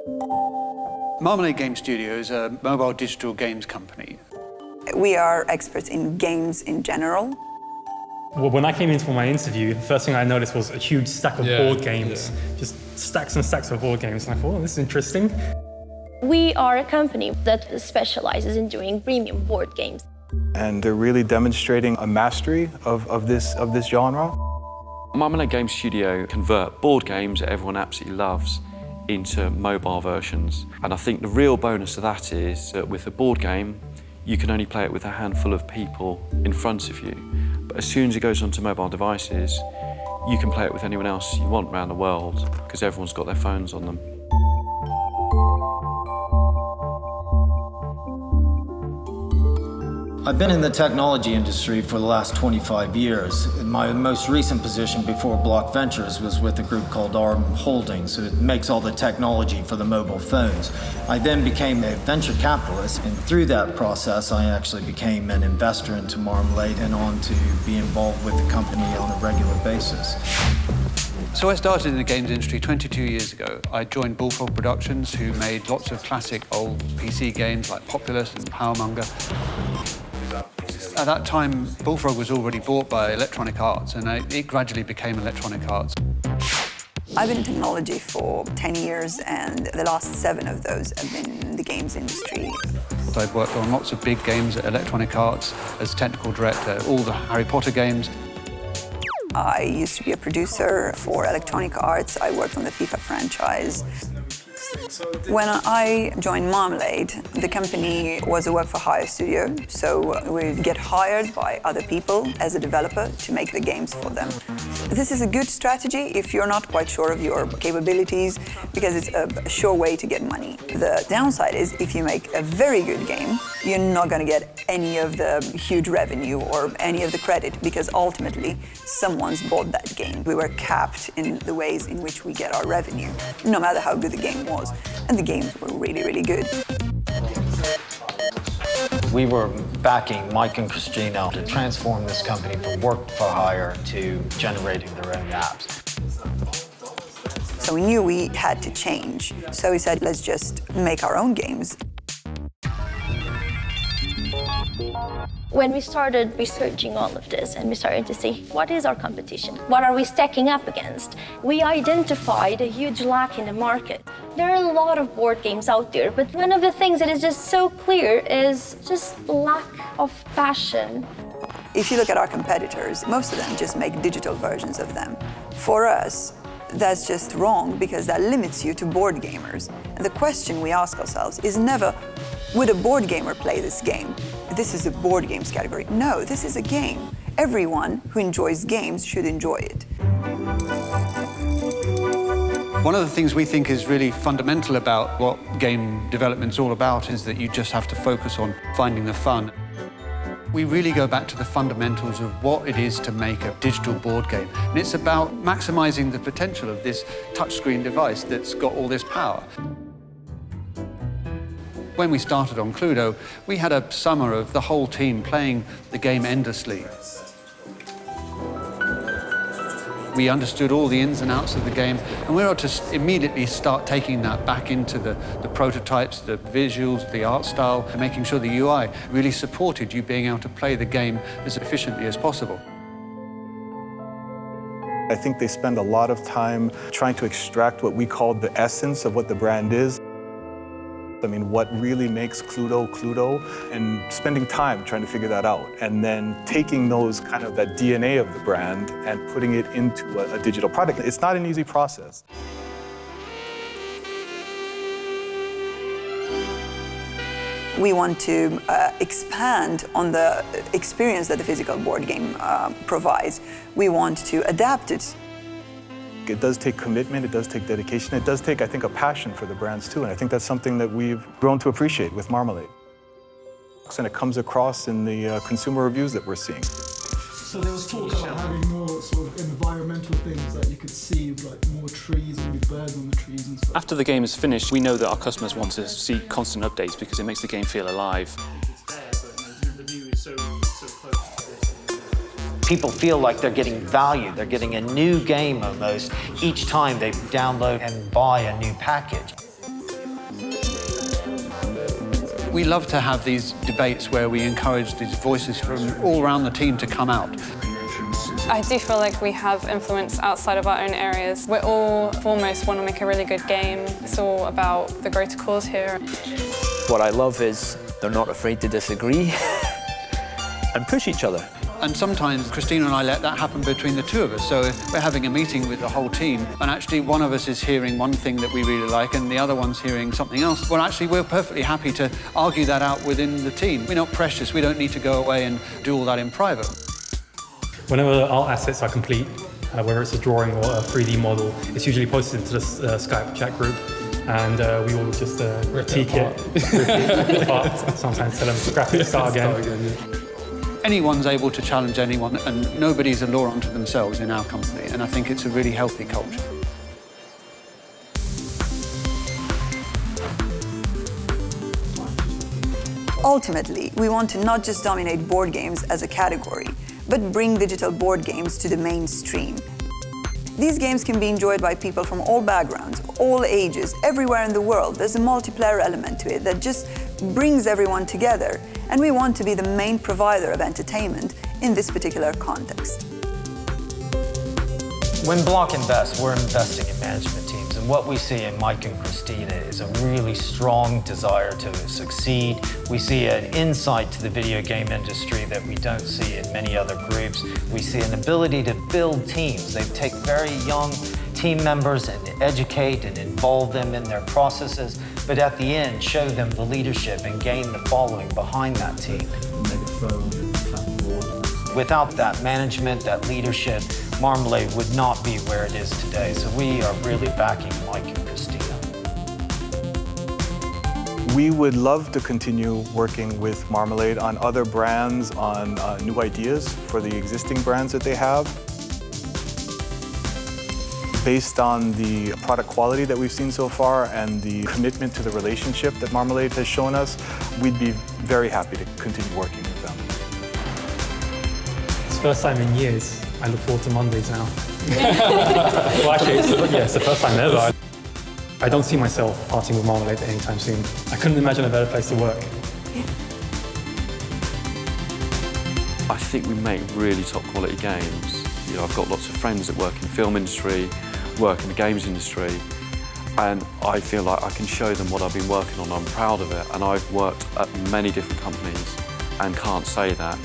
Marmalade Game Studio is a mobile digital games company. We are experts in games in general. Well, when I came in for my interview, the first thing I noticed was a huge stack of board games. Just stacks and stacks of board games. And I thought, oh, this is interesting. We are a company that specializes in doing premium board games. And they're really demonstrating a mastery of this genre. Marmalade Game Studio convert board games that everyone absolutely loves into mobile versions. And I think the real bonus of that is that with a board game, you can only play it with a handful of people in front of you. But as soon as it goes onto mobile devices, you can play it with anyone else you want around the world because everyone's got their phones on them. I've been in the technology industry for the last 25 years. My most recent position before Block Ventures was with a group called ARM Holdings. It makes all the technology for the mobile phones. I then became a venture capitalist, and through that process, I actually became an investor into Marmalade and on to be involved with the company on a regular basis. So I started in the games industry 22 years ago. I joined Bullfrog Productions, who made lots of classic old PC games like Populous and Powermonger. At that time, Bullfrog was already bought by Electronic Arts, and it gradually became Electronic Arts. I've been in technology for 10 years, and the last 7 of those have been in the games industry. I've worked on lots of big games at Electronic Arts as technical director, all the Harry Potter games. I used to be a producer for Electronic Arts. I worked on the FIFA franchise. When I joined Marmalade, the company was a work-for-hire studio, so we'd get hired by other people as a developer to make the games for them. This is a good strategy if you're not quite sure of your capabilities, because it's a sure way to get money. The downside is if you make a very good game, you're not going to get any of the huge revenue or any of the credit, because ultimately someone's bought that game. We were capped in the ways in which we get our revenue, no matter how good the game was. And the games were really, really good. We were backing Mike and Christina to transform this company from work for hire to generating their own apps. So we knew we had to change. So we said, let's just make our own games. When we started researching all of this and we started to see what is our competition, what are we stacking up against, we identified a huge lack in the market. There are a lot of board games out there, but one of the things that is just so clear is just lack of passion. If you look at our competitors, most of them just make digital versions of them. For us, that's just wrong, because that limits you to board gamers. And the question we ask ourselves is never, would a board gamer play this game? This is a board games category. No, this is a game. Everyone who enjoys games should enjoy it. One of the things we think is really fundamental about what game development's all about is that you just have to focus on finding the fun. We really go back to the fundamentals of what it is to make a digital board game. And it's about maximizing the potential of this touchscreen device that's got all this power. When we started on Cluedo, we had a summer of the whole team playing the game endlessly. We understood all the ins and outs of the game, and we were able to immediately start taking that back into the prototypes, the visuals, the art style, and making sure the UI really supported you being able to play the game as efficiently as possible. I think they spend a lot of time trying to extract what we call the essence of what the brand is. I mean, what really makes Cluedo Cluedo, and spending time trying to figure that out, and then taking those kind of that DNA of the brand and putting it into a digital product. It's not an easy process. We want to expand on the experience that the physical board game provides. We want to adapt it. It does take commitment, it does take dedication, it does take, I think, a passion for the brands too, and I think that's something that we've grown to appreciate with Marmalade. And it comes across in the consumer reviews that we're seeing. So there was talk about having more sort of environmental things that you could see, like more trees and birds on the trees and stuff. After the game is finished, we know that our customers want to see constant updates because it makes the game feel alive. People feel like they're getting value. They're getting a new game almost each time they download and buy a new package. We love to have these debates where we encourage these voices from all around the team to come out. I do feel like we have influence outside of our own areas. We're all foremost want to make a really good game. It's all about the greater cause here. What I love is they're not afraid to disagree and push each other. And sometimes Christina and I let that happen between the two of us. So if we're having a meeting with the whole team and actually one of us is hearing one thing that we really like and the other one's hearing something else, well, actually we're perfectly happy to argue that out within the team. We're not precious. We don't need to go away and do all that in private. Whenever our assets are complete, whether it's a drawing or a 3D model, it's usually posted into the Skype chat group, and we will just critique it, rip it apart, sometimes tell them scrap it, start again. Anyone's able to challenge anyone, and nobody's a law unto themselves in our company, and I think it's a really healthy culture. Ultimately, we want to not just dominate board games as a category, but bring digital board games to the mainstream. These games can be enjoyed by people from all backgrounds, all ages, everywhere in the world. There's a multiplayer element to it that just brings everyone together, and we want to be the main provider of entertainment in this particular context. When Block invests, we're investing in management teams, and what we see in Mike and Christina is a really strong desire to succeed. We see an insight to the video game industry that we don't see in many other groups. We see an ability to build teams. They take very young team members and educate and involve them in their processes, but at the end, show them the leadership and gain the following behind that team. Without that management, that leadership, Marmalade would not be where it is today. So we are really backing Mike and Christina. We would love to continue working with Marmalade on other brands, on new ideas for the existing brands that they have. Based on the product quality that we've seen so far and the commitment to the relationship that Marmalade has shown us, we'd be very happy to continue working with them. It's the first time in years. I look forward to Mondays now. Well, actually, it's the first time ever. I don't see myself parting with Marmalade anytime soon. I couldn't imagine a better place to work. I think we make really top quality games. You know, I've got lots of friends that work in the film industry, work in the games industry, and I feel like I can show them what I've been working on. I'm proud of it, and I've worked at many different companies and can't say that.